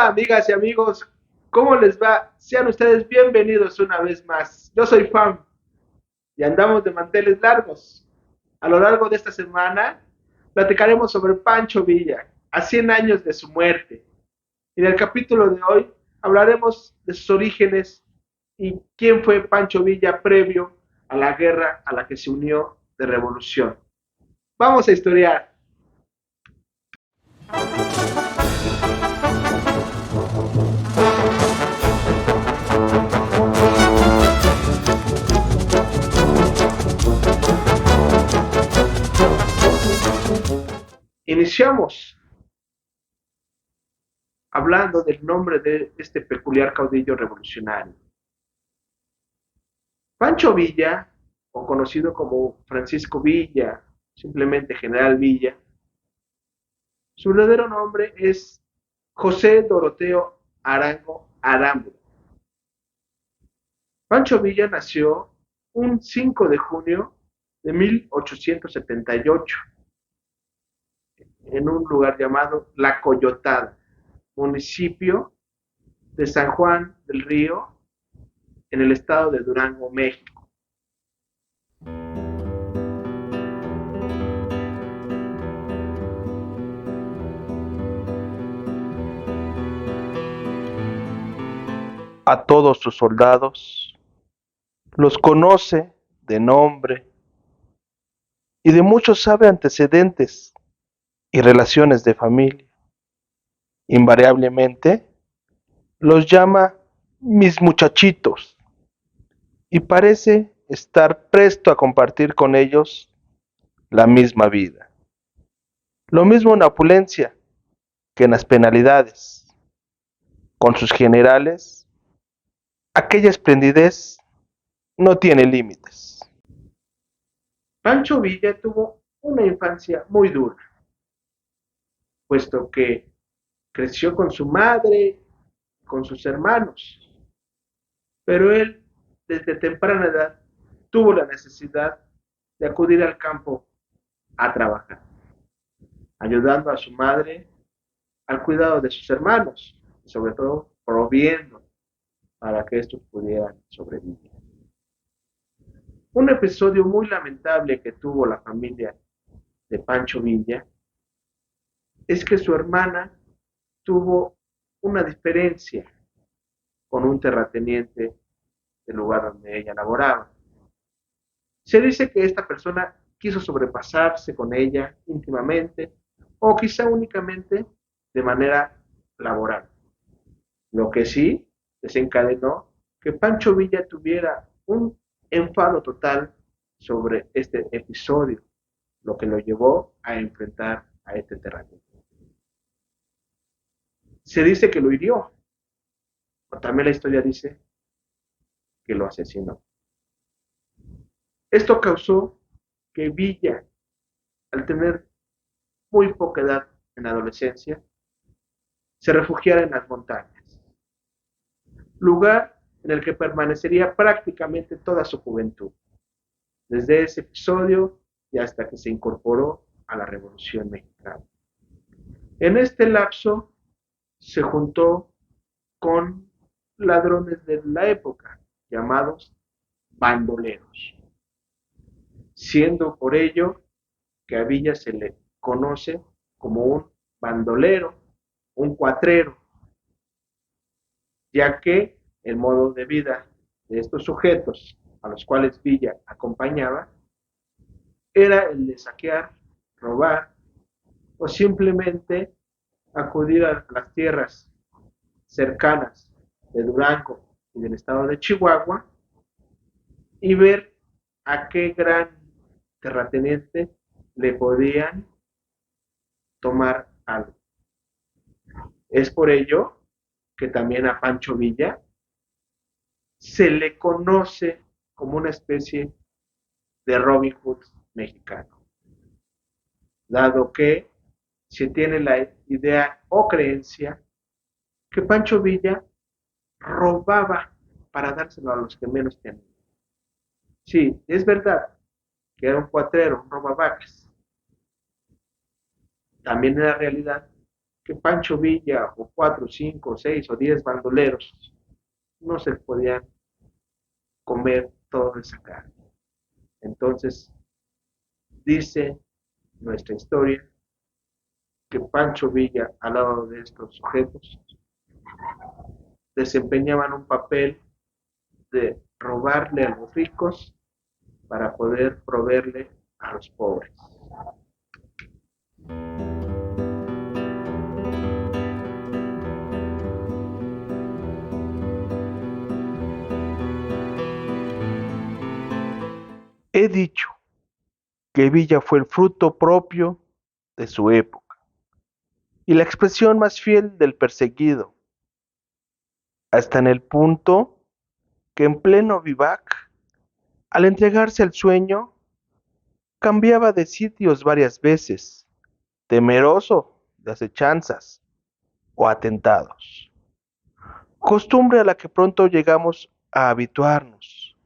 Hola amigas y amigos, ¿cómo les va? Sean ustedes bienvenidos una vez más. Yo soy Fam y andamos de manteles largos. A lo largo de esta semana platicaremos sobre Pancho Villa, a 100 años de su muerte. Y en el capítulo de hoy hablaremos de sus orígenes y quién fue Pancho Villa previo a la guerra a la que se unió de revolución. Vamos a historiar. Iniciamos hablando del nombre de este peculiar caudillo revolucionario. Pancho Villa, o conocido como Francisco Villa, simplemente General Villa, su verdadero nombre es José Doroteo Arango Aramburu. Pancho Villa nació un 5 de junio de 1878 en un lugar llamado La Coyotada, municipio de San Juan del Río, en el estado de Durango, México. A todos sus soldados los conoce de nombre y de muchos sabe antecedentes y relaciones de familia. Invariablemente los llama mis muchachitos y parece estar presto a compartir con ellos la misma vida. Lo mismo en opulencia que en las penalidades. Con sus generales, aquella esplendidez no tiene límites. Pancho Villa tuvo una infancia muy dura, puesto que creció con su madre, con sus hermanos, pero él desde temprana edad tuvo la necesidad de acudir al campo a trabajar, ayudando a su madre al cuidado de sus hermanos y sobre todo proviendo para que estos pudieran sobrevivir. Un episodio muy lamentable que tuvo la familia de Pancho Villa es que su hermana tuvo una diferencia con un terrateniente del lugar donde ella laboraba. Se dice que esta persona quiso sobrepasarse con ella íntimamente o quizá únicamente de manera laboral. Lo que sí desencadenó que Pancho Villa tuviera un enfado total sobre este episodio, lo que lo llevó a enfrentar a este terrateniente. Se dice que lo hirió, pero también la historia dice que lo asesinó. Esto causó que Villa, al tener muy poca edad en la adolescencia, se refugiara en las montañas, lugar en el que permanecería prácticamente toda su juventud, desde ese episodio y hasta que se incorporó a la Revolución Mexicana. En este lapso se juntó con ladrones de la época, llamados bandoleros, siendo por ello que a Villa se le conoce como un bandolero, un cuatrero, ya que el modo de vida de estos sujetos a los cuales Villa acompañaba era el de saquear, robar o simplemente acudir a las tierras cercanas de Durango y del estado de Chihuahua y ver a qué gran terrateniente le podían tomar algo. Es por ello que también a Pancho Villa se le conoce como una especie de Robin Hood mexicano, dado que se tiene la idea o creencia que Pancho Villa robaba para dárselo a los que menos tenían. Sí, es verdad que era un cuatrero, un robavacas. También era realidad que Pancho Villa o 4, 5, 6 o 10 bandoleros no se podían comer toda esa carne. Entonces, dice nuestra historia que Pancho Villa, al lado de estos sujetos, desempeñaban un papel de robarle a los ricos para poder proveerle a los pobres. He dicho que Villa fue el fruto propio de su época y la expresión más fiel del perseguido, hasta en el punto que en pleno vivac, al entregarse al sueño, cambiaba de sitios varias veces, temeroso de acechanzas o atentados, costumbre a la que pronto llegamos a habituarnos,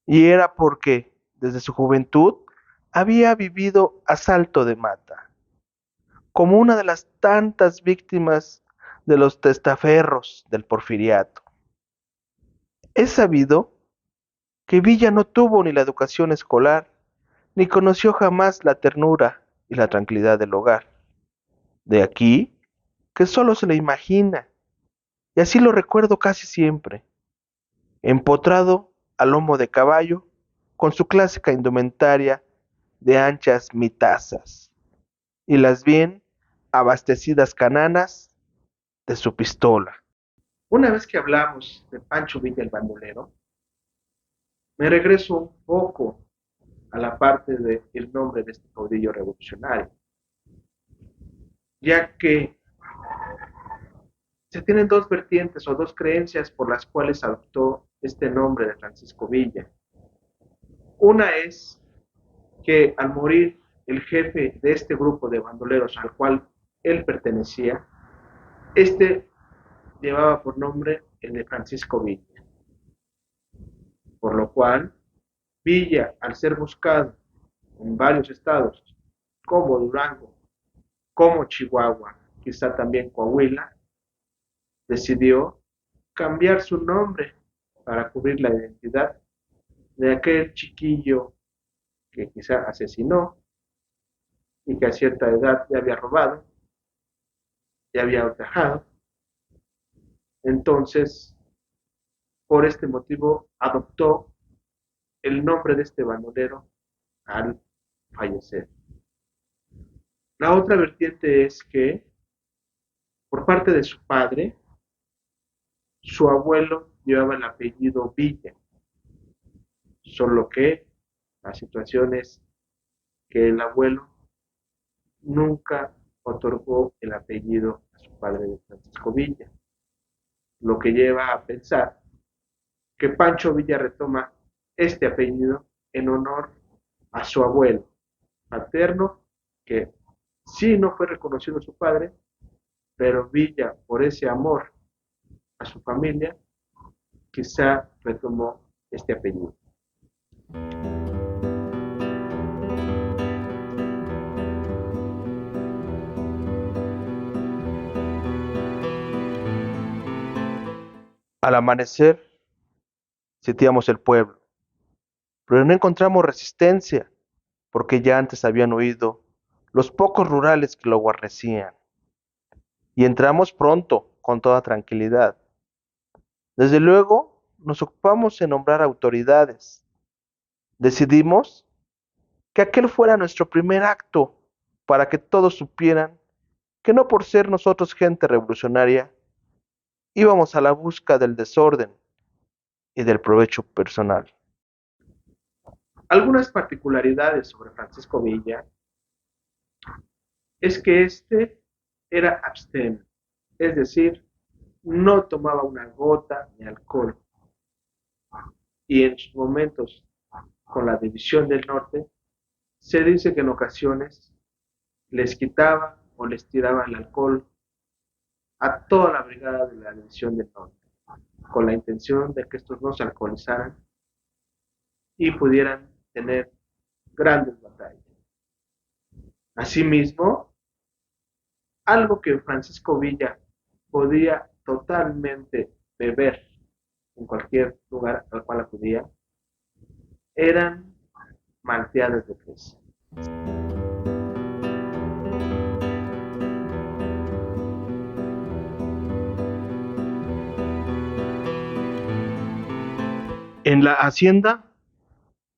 y era porque desde su juventud había vivido a salto de mata, como una de las tantas víctimas de los testaferros del porfiriato. Es sabido que Villa no tuvo ni la educación escolar, ni conoció jamás la ternura y la tranquilidad del hogar. De aquí que solo se le imagina, y así lo recuerdo casi siempre, empotrado a lomo de caballo, con su clásica indumentaria de anchas mitazas y las bien abastecidas cananas de su pistola. Una vez que hablamos de Pancho Villa el bandolero, me regreso un poco a la parte del nombre de este caudillo revolucionario, ya que se tienen dos vertientes o dos creencias por las cuales adoptó este nombre de Francisco Villa. Una es que al morir el jefe de este grupo de bandoleros al cual él pertenecía, este llevaba por nombre el de Francisco Villa, por lo cual Villa, al ser buscado en varios estados, como Durango, como Chihuahua, quizá también Coahuila, decidió cambiar su nombre para cubrir la identidad de aquel chiquillo que quizá asesinó y que a cierta edad ya había robado, ya había ultrajado. Entonces, por este motivo, adoptó el nombre de este bandolero al fallecer. La otra vertiente es que, por parte de su padre, su abuelo llevaba el apellido Villa, solo que la situación es que el abuelo nunca otorgó el apellido a su padre de Francisco Villa, lo que lleva a pensar que Pancho Villa retoma este apellido en honor a su abuelo paterno, que sí no fue reconocido su padre, pero Villa, por ese amor a su familia, quizá retomó este apellido. Al amanecer, sitiamos el pueblo, pero no encontramos resistencia, porque ya antes habían huido los pocos rurales que lo guarnecían, y entramos pronto, con toda tranquilidad. Desde luego, nos ocupamos en nombrar autoridades. Decidimos que aquel fuera nuestro primer acto, para que todos supieran que no por ser nosotros gente revolucionaria, íbamos a la busca del desorden y del provecho personal. Algunas particularidades sobre Francisco Villa es que este era abstemio, es decir, no tomaba una gota de alcohol, y en sus momentos con la división del norte se dice que en ocasiones les quitaba o les tiraba el alcohol a toda la brigada de la división del norte, con la intención de que estos no se alcoholizaran y pudieran tener grandes batallas. Asimismo, Algo que Francisco Villa podía totalmente beber en cualquier lugar al cual acudía, eran malteadas de fresa. En la hacienda,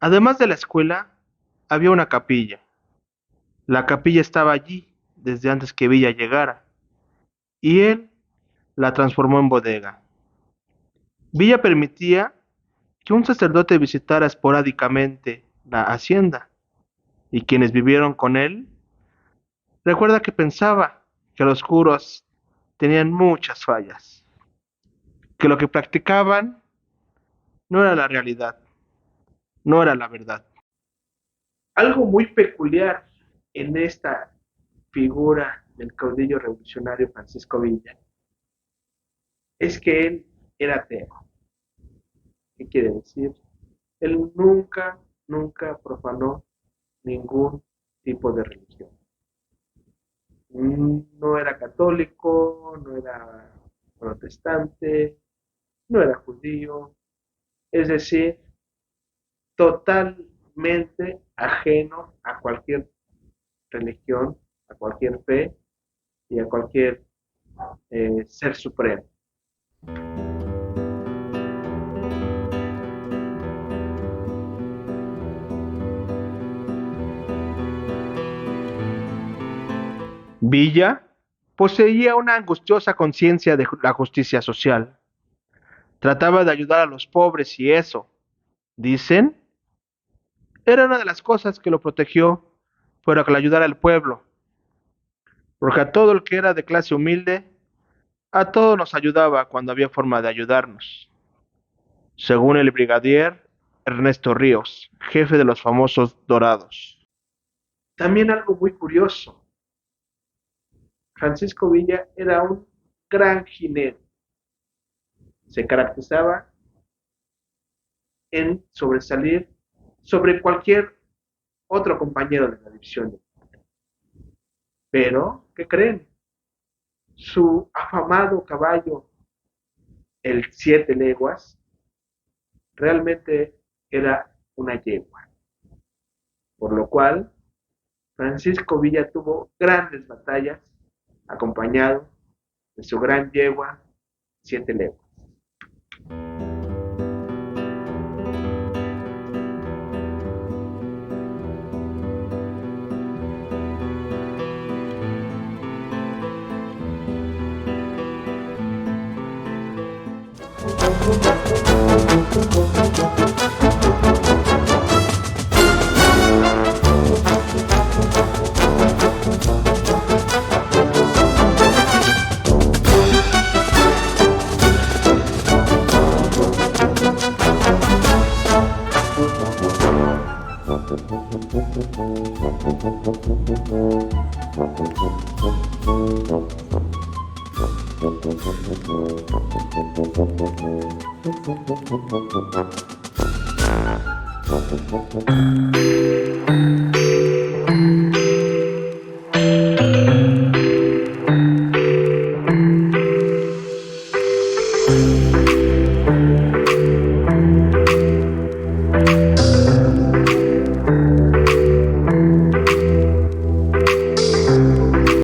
además de la escuela, había una capilla. La capilla estaba allí desde antes que Villa llegara, y él la transformó en bodega. Villa permitía que un sacerdote visitara esporádicamente la hacienda, y quienes vivieron con él, recuerda que pensaba que los curas tenían muchas fallas, que lo que practicaban no era la realidad, no era la verdad. Algo muy peculiar en esta figura del caudillo revolucionario Francisco Villa es que él era ateo. ¿Qué quiere decir? Él nunca profanó ningún tipo de religión. No era católico, no era protestante, no era judío, es decir, totalmente ajeno a cualquier religión, a cualquier fe y a cualquier ser supremo. Villa poseía una angustiosa conciencia de la justicia social. Trataba de ayudar a los pobres y eso, dicen, era una de las cosas que lo protegió para que le ayudara al pueblo, porque a todo el que era de clase humilde, a todos nos ayudaba cuando había forma de ayudarnos. Según el brigadier Ernesto Ríos, jefe de los famosos Dorados. También algo muy curioso, Francisco Villa era un gran jinete. Se caracterizaba en sobresalir sobre cualquier otro compañero de la división. Pero, ¿qué creen? Su afamado caballo, el 7 leguas, realmente era una yegua. Por lo cual, Francisco Villa tuvo grandes batallas acompañado de su gran yegua, 7 leguas.